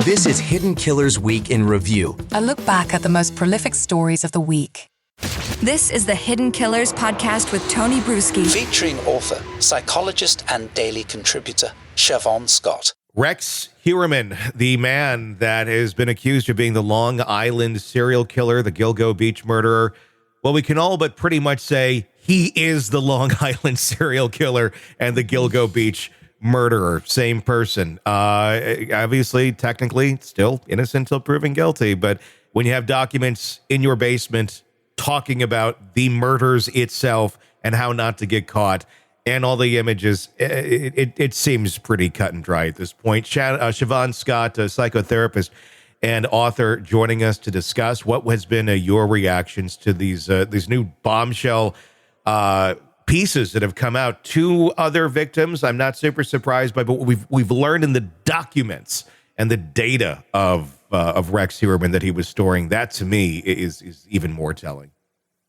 This is Hidden Killers Week in Review. A look back at the most prolific stories of the week. This is the Hidden Killers podcast with Tony Brueski. Featuring author, psychologist, and daily contributor, Siobhan Scott. Rex Heuermann, the man that has been accused of being the Long Island serial killer, the Gilgo Beach murderer. Well, we can all but pretty much say he is the Long Island serial killer and the Gilgo Beach murderer. Same person. Obviously, technically, still innocent until proven guilty. But when you have documents in your basement talking about the murders itself and how not to get caught, and all the images, it seems pretty cut and dry at this point. Siobhan Scott, a psychotherapist and author, joining us to discuss what has been your reactions to these new bombshell pieces that have come out. Two other victims I'm not super surprised by, but what we've learned in the documents and the data of Rex Heuermann that he was storing, that to me is even more telling.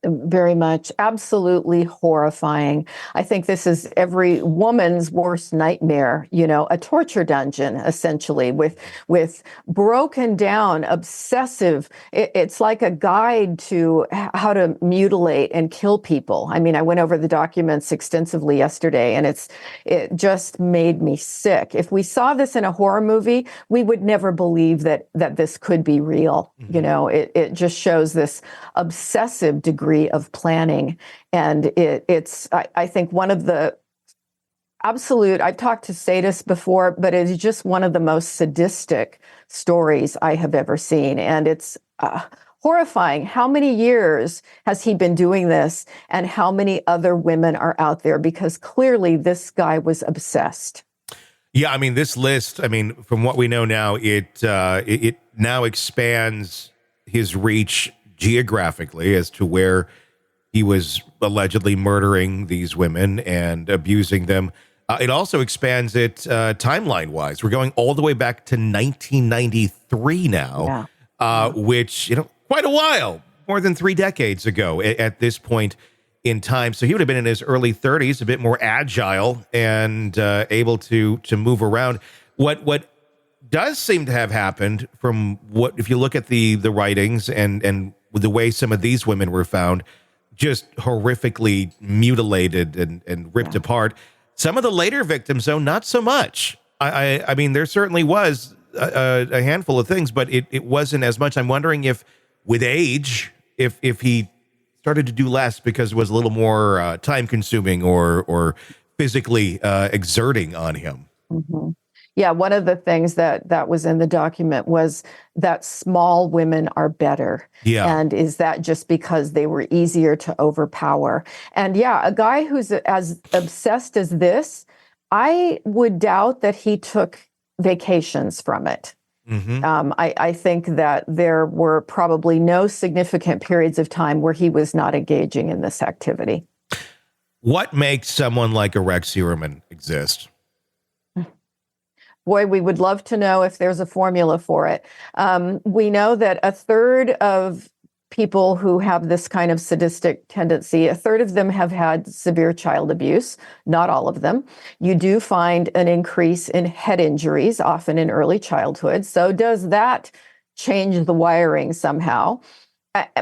Very much. Absolutely horrifying. I think this is every woman's worst nightmare, a torture dungeon, essentially, with broken down, obsessive. It's like a guide to how to mutilate and kill people. I mean, I went over the documents extensively yesterday, and it just made me sick. If we saw this in a horror movie, we would never believe that this could be real. Mm-hmm. It just shows this obsessive degree of planning. And it's I think one of the absolute, I've talked to sadists before, but it's just one of the most sadistic stories I have ever seen. And it's horrifying. How many years has he been doing this, and how many other women are out there? Because clearly this guy was obsessed. Yeah, I mean, this list, from what we know now, it now expands his reach geographically as to where he was allegedly murdering these women and abusing them. It also expands it timeline-wise. We're going all the way back to 1993 now, which, quite a while, more than 3 decades ago at this point in time. So he would have been in his early 30s, a bit more agile and able to move around. What does seem to have happened from what, if you look at the writings and the way some of these women were found, just horrifically mutilated and ripped apart. Some of the later victims, though, not so much. I mean, there certainly was a handful of things, but it wasn't as much. I'm wondering if with age, if he started to do less because it was a little more time consuming or physically exerting on him. Mm-hmm. Yeah, one of the things that was in the document was that small women are better. Yeah. And is that just because they were easier to overpower? And yeah, a guy who's as obsessed as this, I would doubt that he took vacations from it. Mm-hmm. I think that there were probably no significant periods of time where he was not engaging in this activity. What makes someone like a Rex Heuermann exist? Boy, we would love to know if there's a formula for it. We know that a third of people who have this kind of sadistic tendency, a third of them have had severe child abuse, not all of them. You do find an increase in head injuries, often in early childhood. So does that change the wiring somehow?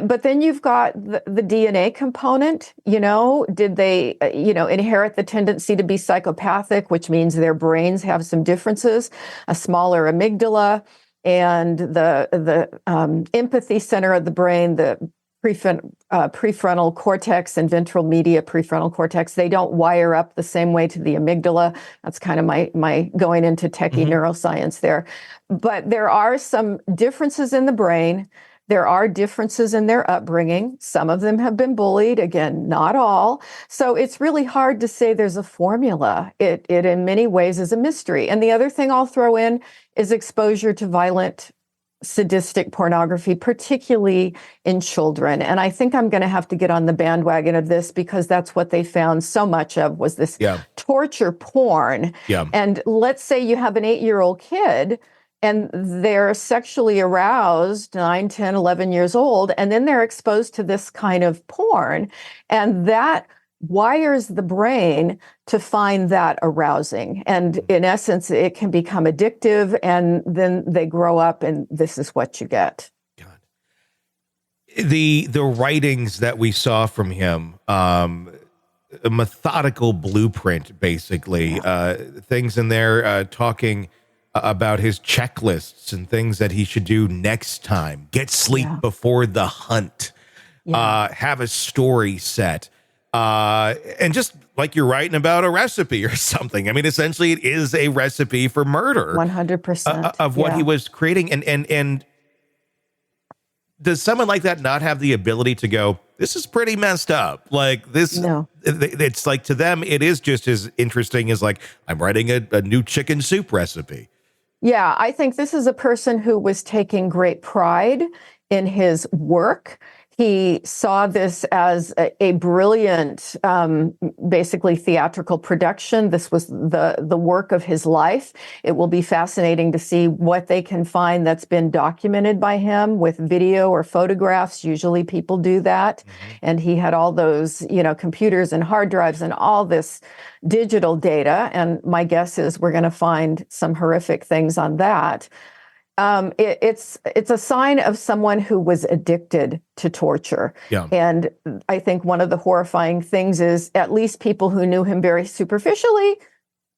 But then you've got the DNA component. Did they, inherit the tendency to be psychopathic, which means their brains have some differences, a smaller amygdala, and the empathy center of the brain, the prefrontal cortex and ventral media prefrontal cortex, they don't wire up the same way to the amygdala. That's kind of my going into techie neuroscience there. But there are some differences in the brain. There are differences in their upbringing. Some of them have been bullied. Again, not all. So it's really hard to say there's a formula. It in many ways is a mystery. And the other thing I'll throw in is exposure to violent, sadistic pornography, particularly in children. And I think I'm going to have to get on the bandwagon of this because that's what they found so much of was this torture porn. Yeah. And let's say you have an 8-year-old kid and they're sexually aroused, 9, 10, 11 years old, and then they're exposed to this kind of porn. And that wires the brain to find that arousing. And in essence, it can become addictive, and then they grow up and this is what you get. The writings that we saw from him, a methodical blueprint, basically, things in there talking about his checklists and things that he should do next time, get sleep before the hunt, have a story set, and just like you're writing about a recipe or something. I mean, essentially it is a recipe for murder. 100% of what he was creating. And does someone like that not have the ability to go, this is pretty messed up? Like this, No. It's like, to them, it is just as interesting as like, I'm writing a new chicken soup recipe. Yeah, I think this is a person who was taking great pride in his work. He saw this as a brilliant, basically theatrical production. This was the work of his life. It will be fascinating to see what they can find that's been documented by him with video or photographs. Usually people do that. And he had all those, computers and hard drives and all this digital data. And my guess is we're going to find some horrific things on that. It's a sign of someone who was addicted to torture. Yeah. And I think one of the horrifying things is, at least people who knew him very superficially,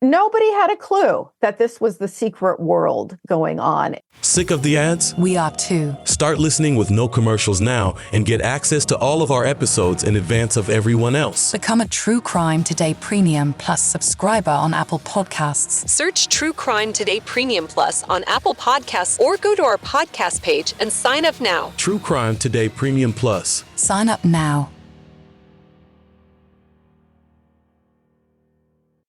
nobody had a clue that this was the secret world going on. Sick of the ads? We are too. Start listening with no commercials now and get access to all of our episodes in advance of everyone else. Become a True Crime Today Premium Plus subscriber on Apple Podcasts. Search True Crime Today Premium Plus on Apple Podcasts or go to our podcast page and sign up now. True Crime Today Premium Plus. Sign up now.